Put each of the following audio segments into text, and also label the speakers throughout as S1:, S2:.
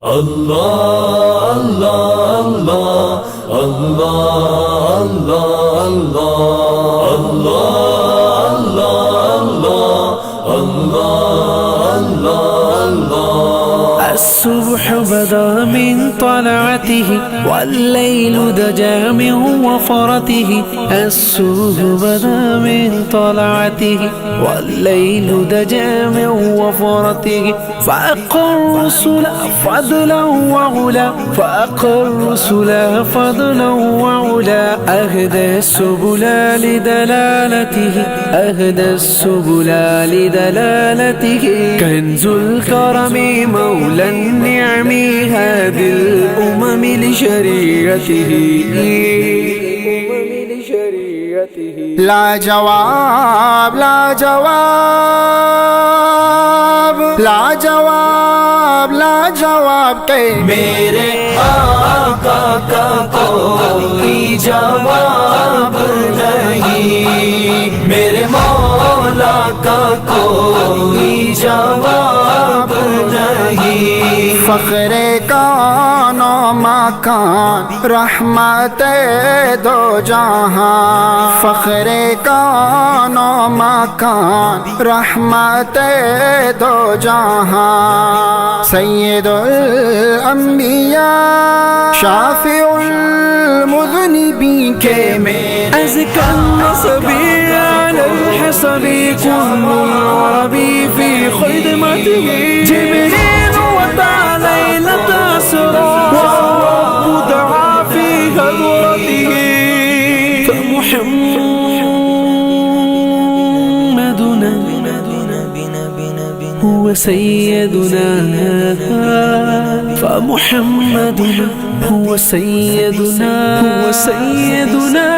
S1: Allah, Allah, Allah, Allah, Allah, Allah, Allah, Allah, Allah, Allah.
S2: الصبح بدا من طلعته والليل دجى من وفرته. الصبح بدا من طلعته والليل دجى من وفرته. فأقى الرسل فضلا وعلا، فأقى الرسل فضلا وعلا. أهدى السبل لدلالته، أهدى السبل لدلالته. كنز الكرم مولى النعم هذه الأمم لشريعته.
S3: لا جواب لا جواب لا جواب لا جواب کہ
S1: میرے آقا کا کوئی جواب نہیں، میرے مولا کا کوئی جواب نہیں.
S3: فخر کان و مکان رحمت دو جہاں، فخر کان و مکان رحمت دو جہاں. سید الانبیاء شافع المذنبین کے میں
S2: أزكى النصب على الحسب كل العربي في خدمته. جبريل وضع ليلة أسرى والرب دعا في هدرته. فمحمدنا هو سيدنا، فمحمدنا هو سيدنا، هو سيدنا.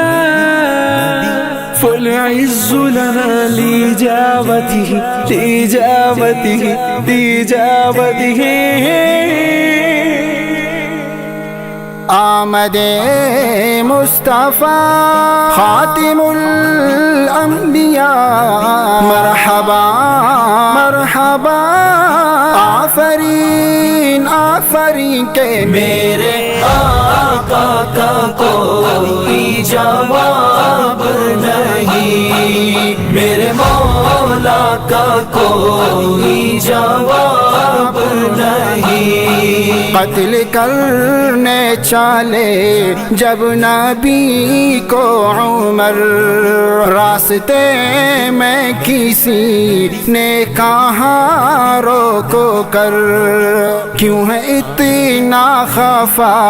S2: فالعز لنا لإجابته، لإجابته، لإجابته.
S3: آمد مصطفیٰ خاتم الانبیاء. مرحبا مرحبا آفرین آفرین کہ
S1: میرے آقا کا کوئی جواب نہیں، میرے مولا کا کوئی جواب نہیں.
S3: قتل کرنے چالے جب نبی کو عمر، راستے میں کسی نے کہا روکو کر. کیوں ہے اتنا خفا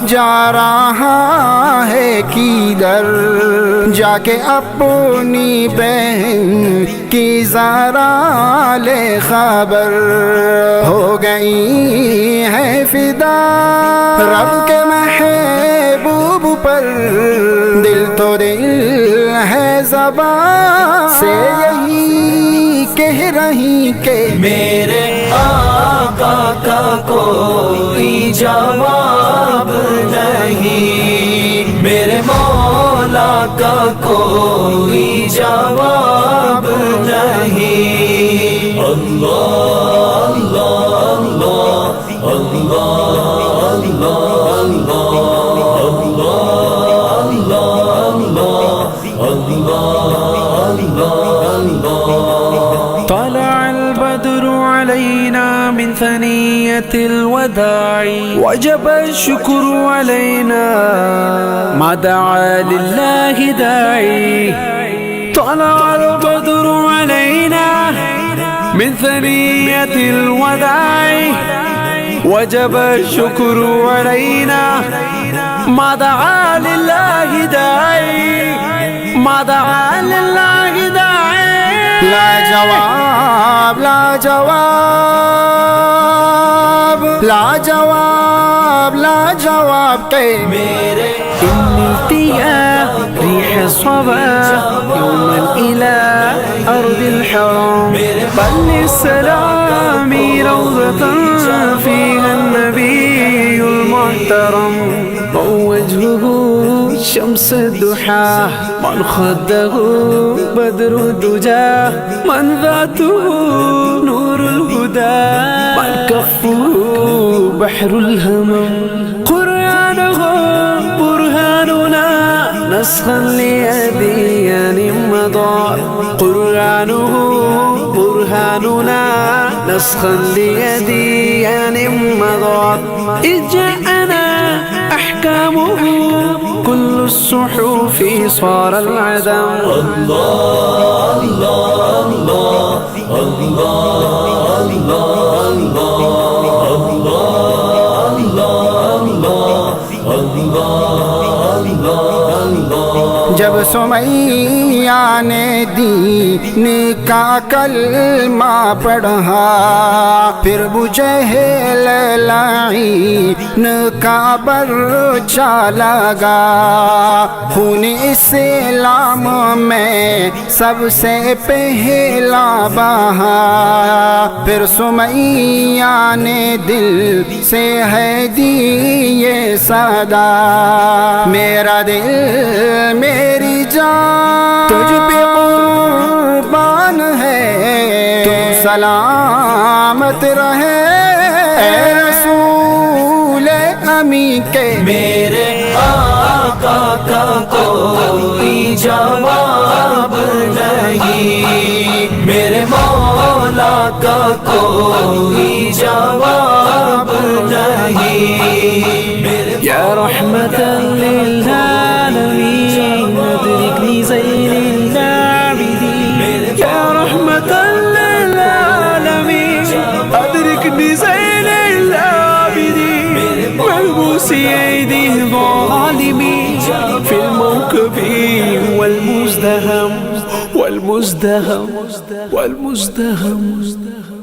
S3: جا رہا ہے کدھر، جا کے اپنی بہن کی ذرا لے خبر. ہو گئی ہے فدا رب کے محبوب پر، دل تو دل ہے زبان سے یہی کہہ رہی کہ
S1: میرے آقا کا کوئی جواب نہیں، میرے مولا کا کوئی جواب نہیں. اللہ اللہ اللہ اللہ.
S2: طلع البدر علينا من ثنية الوداع، وجب الشكر علينا ما دعا لله داعي. طلع البدر علينا من ثنية الوداع، وجب الشكر علينا ما دعا لله داعي، ما دعا لله داعي.
S3: لا جواب لا جواب لا جواب لا جواب کہ
S1: میرے
S2: التياء ريح الصبا يوما إلى أرض الحرام. بل السلام روضة فيها النبي المحترم. ووجهه شمس الضحى، من خده بدر الدجى، من ذاته نور الهدى، من كفه بحر الهمم قرآنه برهاننا نسخا لأديان مضى قرآنه برهاننا نسخا لأديان مضى إذ جاءنا أحكامه كل الصحف صار العدم
S1: الله الله الله الله
S3: جب سمیہ نے دین کا کلمہ پڑھا پھر بجہل لعین کا برچہ لگا خون اسلام میں سب سے پہلا بہا پھر سمیہ نے دل سے ہے دی یہ صدا میرا دل میری جان تجھ پہ قربان ہے تو سلامت رہے اے رسول امی کے
S1: میرے آقا کا کوئی جواب نہیں میرے مولا کا کوئی جواب نہیں
S2: يا رحمة للعالمين أدركني زين العابدين يا رحمة للعالمين أدركني زين العابدين ملبوس أيدي الظالمين في الموكب والمزدهم والمزدهم والمزدهم